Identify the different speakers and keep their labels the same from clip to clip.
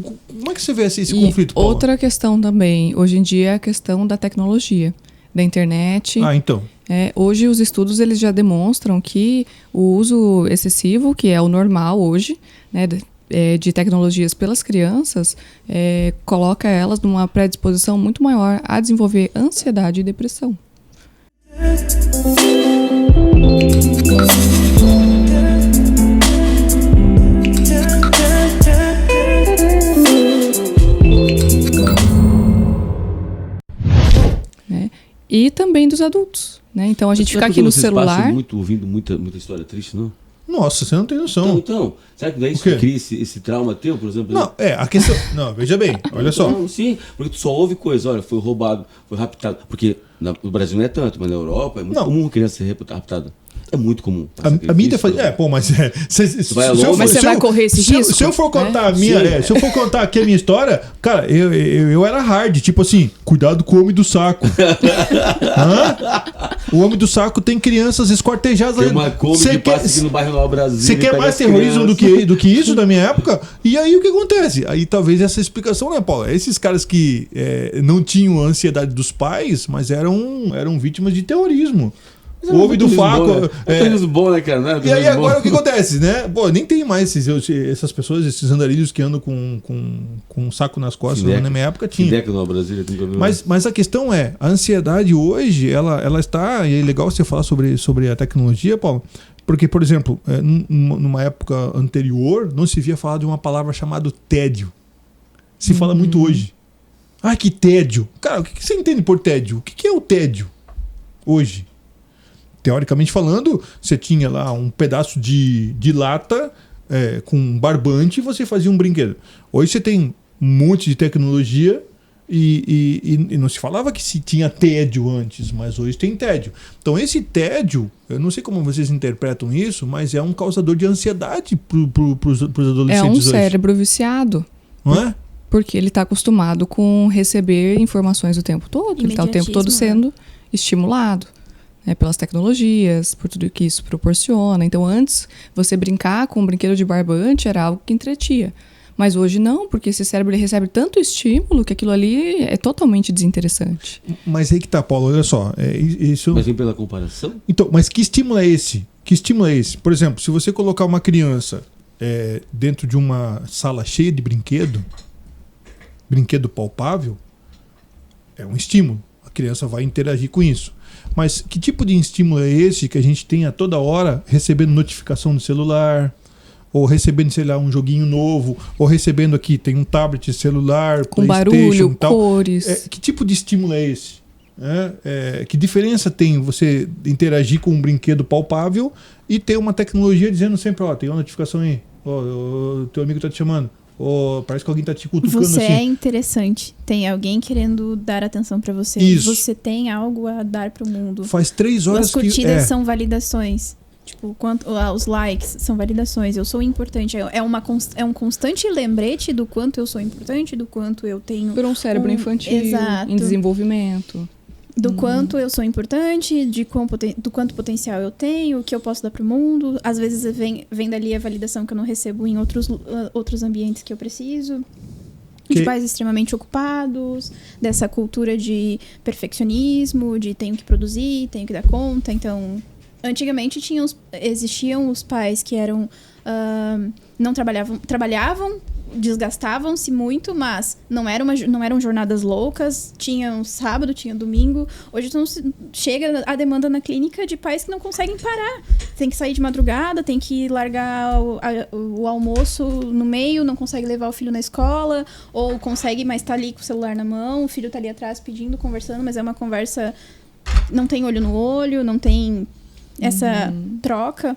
Speaker 1: Como é que você vê esse conflito, Paula?
Speaker 2: Outra questão também, hoje em dia, é a questão da tecnologia, da internet.
Speaker 1: Então.
Speaker 2: Hoje os estudos eles já demonstram que o uso excessivo, que é o normal hoje, né, de tecnologias pelas crianças, coloca elas numa predisposição muito maior a desenvolver ansiedade e depressão. E também dos adultos, né? Então a gente fica aqui no celular.
Speaker 3: Ouvindo muita história triste, não?
Speaker 1: Nossa, você não tem noção.
Speaker 3: Então será que não é isso que cria esse trauma teu, por exemplo?
Speaker 1: Não, a questão. Não, veja bem, olha só.
Speaker 3: Não, sim, porque tu só ouve coisa, olha, foi roubado, foi raptado. Porque no Brasil não é tanto, mas na Europa é muito comum a criança ser raptada. É muito comum.
Speaker 1: A mídia faz. Mas.
Speaker 2: Mas você vai correr esse risco?
Speaker 1: Se eu for contar a minha. Se eu for contar aqui a minha história, cara, eu era hard, tipo assim, cuidado com o homem do saco. O homem do saco tem crianças esquartejadas.
Speaker 3: Tem uma Kombi que passa aqui no bairro Nova Brasília.
Speaker 1: Você quer mais terrorismo do que isso da minha época? E aí o que acontece? Aí talvez essa explicação, né, Paulo? Esses caras que não tinham a ansiedade dos pais, mas eram vítimas de terrorismo. O homem do faco.
Speaker 3: Bom, né, cara?
Speaker 1: E aí agora o que acontece, né? Pô, nem tem mais essas pessoas, esses andarilhos que andam com um saco nas costas. Na minha época tinha. Mas a questão é, a ansiedade hoje, ela está. E é legal você falar sobre a tecnologia, Paulo. Porque, por exemplo, numa época anterior, não se via falar de uma palavra chamada tédio. Se fala muito hoje. Ah, que tédio. Cara, o que você entende por tédio? O que é o tédio hoje? Teoricamente falando, você tinha lá um pedaço de lata com barbante e você fazia um brinquedo. Hoje você tem um monte de tecnologia e não se falava que se tinha tédio antes, mas hoje tem tédio. Então esse tédio, eu não sei como vocês interpretam isso, mas é um causador de ansiedade pros adolescentes hoje.
Speaker 2: É um cérebro viciado.
Speaker 1: Não é?
Speaker 2: Porque ele está acostumado com receber informações o tempo todo. Ele está o tempo todo sendo estimulado. Pelas tecnologias, por tudo que isso proporciona. Então, antes, você brincar com um brinquedo de barbante era algo que entretia. Mas hoje não, porque esse cérebro ele recebe tanto estímulo que aquilo ali é totalmente desinteressante.
Speaker 1: Mas aí que tá, Paulo, olha só. Isso...
Speaker 3: Mas vem pela comparação?
Speaker 1: Então, mas que estímulo é esse? Por exemplo, se você colocar uma criança dentro de uma sala cheia de brinquedo palpável, é um estímulo. A criança vai interagir com isso. Mas que tipo de estímulo é esse que a gente tem a toda hora recebendo notificação no celular, ou recebendo, sei lá, um joguinho novo, ou recebendo aqui, tem um tablet celular,
Speaker 2: com
Speaker 1: PlayStation
Speaker 2: barulho,
Speaker 1: e tal.
Speaker 2: Cores.
Speaker 1: Que tipo de estímulo é esse? Que diferença tem você interagir com um brinquedo palpável e ter uma tecnologia dizendo sempre, tem uma notificação aí, o teu amigo tá te chamando. Parece que alguém tá te cutucando
Speaker 4: você
Speaker 1: assim.
Speaker 4: É interessante. Tem alguém querendo dar atenção pra você.
Speaker 1: Isso.
Speaker 4: Você tem algo a dar pro mundo.
Speaker 1: Faz 3 horas
Speaker 4: as curtidas são validações. Tipo, os likes são validações. Eu sou importante. É um constante lembrete do quanto eu sou importante, do quanto eu tenho...
Speaker 2: Por um cérebro infantil,
Speaker 4: exato,
Speaker 2: em desenvolvimento.
Speaker 4: Do quanto eu sou importante, do quanto potencial eu tenho, o que eu posso dar pro mundo. Às vezes vem dali a validação que eu não recebo em outros ambientes que eu preciso. De pais extremamente ocupados, dessa cultura de perfeccionismo, de tenho que produzir, tenho que dar conta. Então, antigamente existiam os pais que eram... não trabalhavam, desgastavam-se muito, mas não eram jornadas loucas, tinha um sábado, tinha domingo. Hoje chega a demanda na clínica de pais que não conseguem parar. Tem que sair de madrugada, tem que largar o almoço no meio, não consegue levar o filho na escola, ou consegue, mas tá ali com o celular na mão, o filho tá ali atrás pedindo, conversando, mas é uma conversa... Não tem olho no olho, não tem essa troca.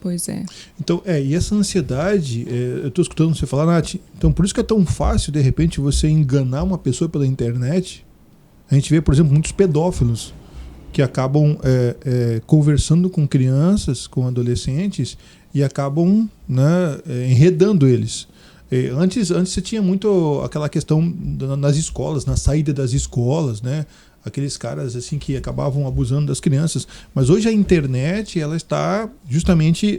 Speaker 2: Pois é.
Speaker 1: Então, e essa ansiedade, eu tô escutando você falar, Nath, então por isso que é tão fácil, de repente, você enganar uma pessoa pela internet. A gente vê, por exemplo, muitos pedófilos que acabam conversando com crianças, com adolescentes, e acabam enredando eles. Antes você tinha muito aquela questão nas escolas, na saída das escolas, né? Aqueles caras assim que acabavam abusando das crianças. Mas hoje a internet ela está justamente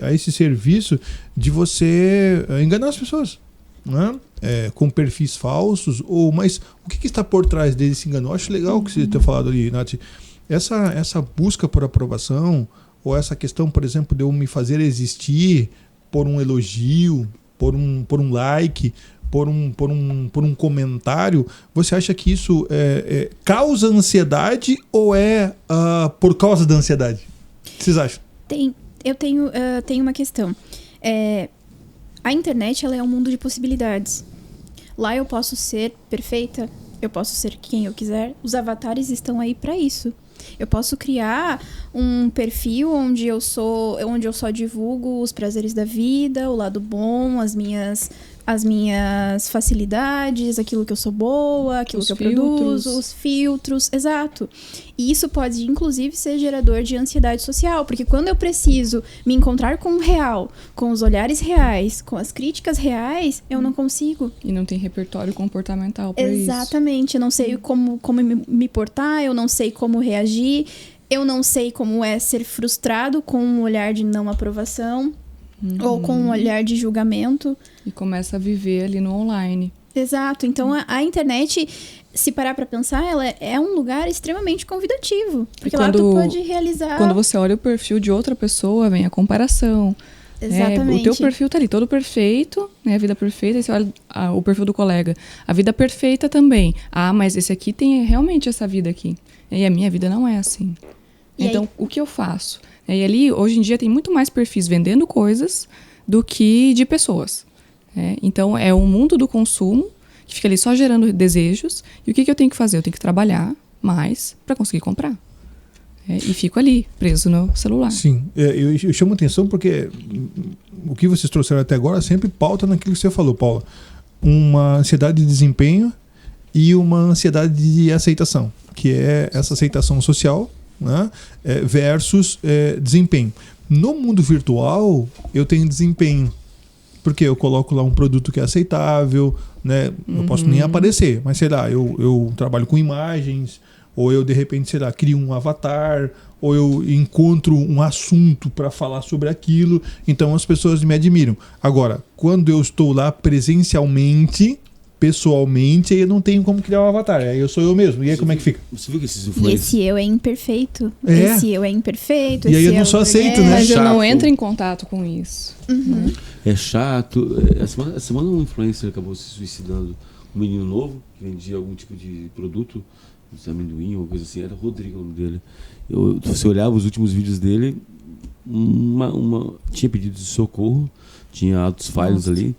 Speaker 1: a esse serviço de você enganar as pessoas. né? Com perfis falsos, mas o que está por trás desse engano? Eu acho legal o que você tem falado ali, Nath. Essa busca por aprovação, ou essa questão, por exemplo, de eu me fazer existir por um elogio, por um like, por um comentário, você acha que isso causa ansiedade ou por causa da ansiedade? O que vocês acham?
Speaker 4: Eu tenho uma questão. A internet, ela é um mundo de possibilidades. Lá eu posso ser perfeita, eu posso ser quem eu quiser. Os avatares estão aí para isso. Eu posso criar um perfil onde eu só divulgo os prazeres da vida, o lado bom, as minhas facilidades, aquilo que eu sou boa, aquilo que eu produzo, os filtros, exato. E isso pode, inclusive, ser gerador de ansiedade social, porque quando eu preciso me encontrar com o real, com os olhares reais, com as críticas reais, eu não consigo.
Speaker 2: E não tem repertório comportamental para isso.
Speaker 4: Exatamente, eu não sei como me portar, eu não sei como reagir, eu não sei como é ser frustrado com um olhar de não aprovação. Ou com um olhar de julgamento.
Speaker 2: E começa a viver ali no online.
Speaker 4: Exato. Então, a internet, se parar pra pensar, ela é um lugar extremamente convidativo. Porque lá tu pode realizar...
Speaker 2: Quando você olha o perfil de outra pessoa, vem a comparação.
Speaker 4: Exatamente.
Speaker 2: O teu perfil tá ali todo perfeito, né? A vida perfeita. Aí você olha o perfil do colega. A vida perfeita também. Mas esse aqui tem realmente essa vida aqui. E a minha vida não é assim. Então, o que eu faço? E ali, hoje em dia, tem muito mais perfis vendendo coisas do que de pessoas. Então, é o mundo do consumo que fica ali só gerando desejos. E o que eu tenho que fazer? Eu tenho que trabalhar mais para conseguir comprar. E fico ali, preso no celular.
Speaker 1: Sim, eu chamo atenção porque o que vocês trouxeram até agora sempre pauta naquilo que você falou, Paula. Uma ansiedade de desempenho e uma ansiedade de aceitação, que é essa aceitação social, né, versus desempenho. No mundo virtual, eu tenho desempenho, porque eu coloco lá um produto que é aceitável, né? Eu posso nem aparecer, mas sei lá, eu trabalho com imagens, ou eu de repente, sei lá, crio um avatar, ou eu encontro um assunto para falar sobre aquilo, então as pessoas me admiram. Agora, quando eu estou lá presencialmente, pessoalmente, aí eu não tenho como criar um avatar. Aí eu sou eu mesmo. E aí como é que fica?
Speaker 3: Você viu que esses
Speaker 4: influencers... Esse eu é imperfeito. Esse eu é imperfeito.
Speaker 1: E aí eu não só aceito, né?
Speaker 2: Mas eu não entro em contato com isso.
Speaker 4: Uhum.
Speaker 3: É chato. Essa semana um influencer acabou se suicidando. Um menino novo, que vendia algum tipo de produto, amendoim ou coisa assim. Era Rodrigo o nome dele. Você olhava os últimos vídeos dele, tinha pedido de socorro, tinha altos falhos ali.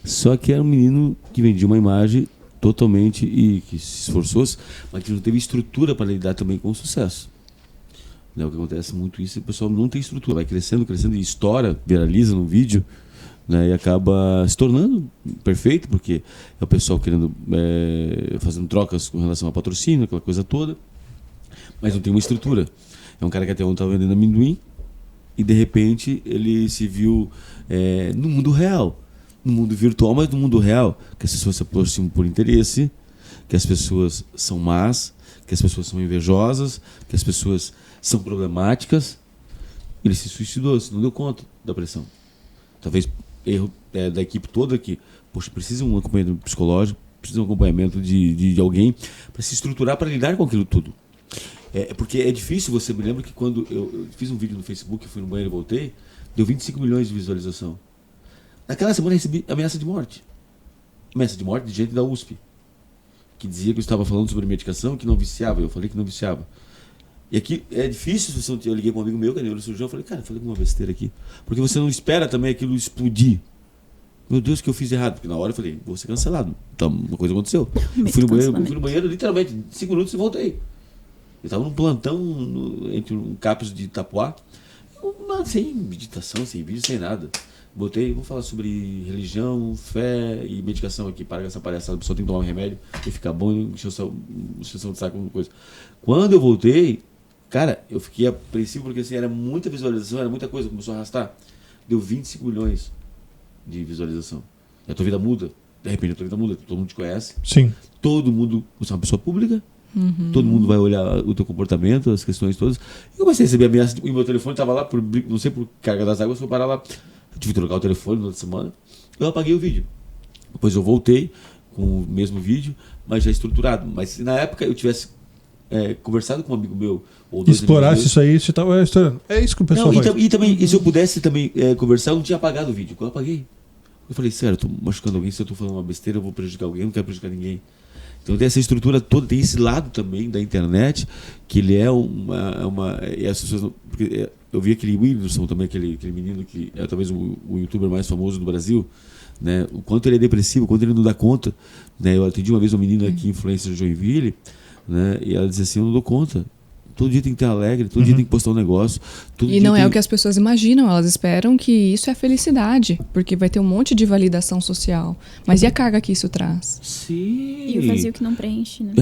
Speaker 3: Só que era um menino que vendia uma imagem totalmente e que se esforçou, mas que não teve estrutura para lidar também com o sucesso. Né? O que acontece muito isso, o pessoal não tem estrutura, vai crescendo e estoura, viraliza no vídeo, né? E acaba se tornando perfeito, porque é o pessoal querendo, fazendo trocas com relação a patrocínio, aquela coisa toda, mas não tem uma estrutura. É um cara que até ontem estava vendendo amendoim e de repente ele se viu no mundo real. No mundo virtual, mas no mundo real, que as pessoas se aproximam por interesse, que as pessoas são más, que as pessoas são invejosas, que as pessoas são problemáticas. Ele se suicidou, não deu conta da pressão. Talvez erro da equipe toda que, poxa, precisa de um acompanhamento psicológico, precisa de um acompanhamento de alguém para se estruturar para lidar com aquilo tudo. Porque é difícil, você me lembra que quando eu fiz um vídeo no Facebook, fui no banheiro e voltei, deu 25 milhões de visualização. Naquela semana eu recebi ameaça de morte. Ameaça de morte de gente da USP. Que dizia que eu estava falando sobre medicação, que não viciava. Eu falei que não viciava. E aqui é difícil, eu liguei com um amigo meu, que é neurocirurgião, eu falei, cara, eu falei uma besteira aqui. Porque você não espera também aquilo explodir. Meu Deus, o que eu fiz errado? Porque na hora eu falei, vou ser cancelado. Então, uma coisa aconteceu. Fui no banheiro, literalmente, 5 minutos e voltei. Eu estava num plantão entre um CAPES de Itapuá, sem meditação, sem vídeo, sem nada. Botei, vou falar sobre religião, fé e medicação aqui. Para essa palhaçada, a pessoa tem que tomar um remédio e ficar bom e encheção de saco, alguma coisa. Quando eu voltei, cara, eu fiquei apreensivo porque assim, era muita visualização, era muita coisa, começou a arrastar. Deu 25 milhões de visualização. E a tua vida muda. De repente a tua vida muda, todo mundo te conhece.
Speaker 1: Sim.
Speaker 3: Todo mundo, você é uma pessoa pública. Todo mundo vai olhar o teu comportamento, as questões todas. E eu comecei a receber ameaças. E meu telefone estava lá, não sei por carga das águas, foi parar lá. Eu tive que trocar o telefone na outra semana. Eu apaguei o vídeo. Depois eu voltei com o mesmo vídeo, mas já estruturado. Mas se na época eu tivesse conversado com um amigo meu, ou dois
Speaker 1: explorasse isso aí, você estava estourando. É isso que o pessoal faz.
Speaker 3: E também, se eu pudesse também conversar, eu não tinha apagado o vídeo. Eu apaguei. Eu falei, sério, eu tô machucando alguém, se eu tô falando uma besteira, eu vou prejudicar alguém, eu não quero prejudicar ninguém. Então tem essa estrutura toda, tem esse lado também da internet, que ele é e as pessoas, porque eu vi aquele Whindersson também, aquele menino que é talvez o youtuber mais famoso do Brasil, né? O quanto ele é depressivo, o quanto ele não dá conta, né? Eu atendi uma vez uma menina aqui, influencer de Joinville, né? E ela dizia assim, eu não dou conta. Todo dia tem que ter alegre, todo dia tem que postar um negócio.
Speaker 2: E não é o que as pessoas imaginam, elas esperam que isso é felicidade, porque vai ter um monte de validação social. Mas e a carga que isso traz?
Speaker 3: Sim.
Speaker 4: E o vazio que não preenche, né?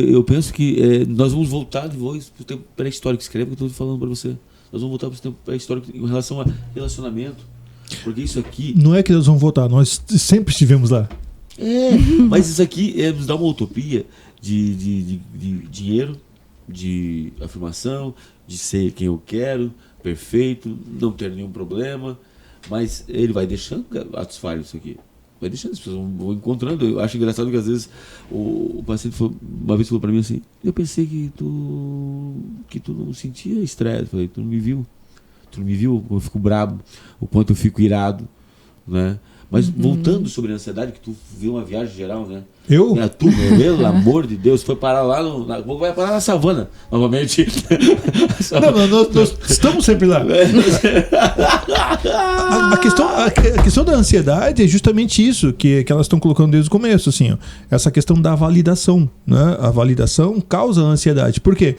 Speaker 3: Eu penso que nós vamos voltar depois pro tempo pré-histórico, escreve o que eu estou falando para você. Nós vamos voltar pro tempo pré-histórico em relação a relacionamento. Porque isso aqui...
Speaker 1: Não é que nós vamos voltar, nós sempre estivemos lá.
Speaker 3: Mas isso aqui nos dá uma utopia de dinheiro, de afirmação, de ser quem eu quero, perfeito, não ter nenhum problema, mas ele vai deixando atos falhos isso aqui. Vai deixando, as pessoas vão encontrando. Eu acho engraçado que às vezes o paciente uma vez falou para mim assim, eu pensei que tu não sentia estresse. Eu falei, tu não me viu como eu fico brabo, o quanto eu fico irado, né? Mas voltando sobre a ansiedade, que tu viu uma viagem geral, né?
Speaker 1: Eu?
Speaker 3: Tu, pelo amor de Deus, foi parar lá vai parar na savana, novamente.
Speaker 1: Nós estamos sempre lá. A questão da ansiedade é justamente isso que elas estão colocando desde o começo, assim, ó, essa questão da validação, né? A validação causa ansiedade. Por quê?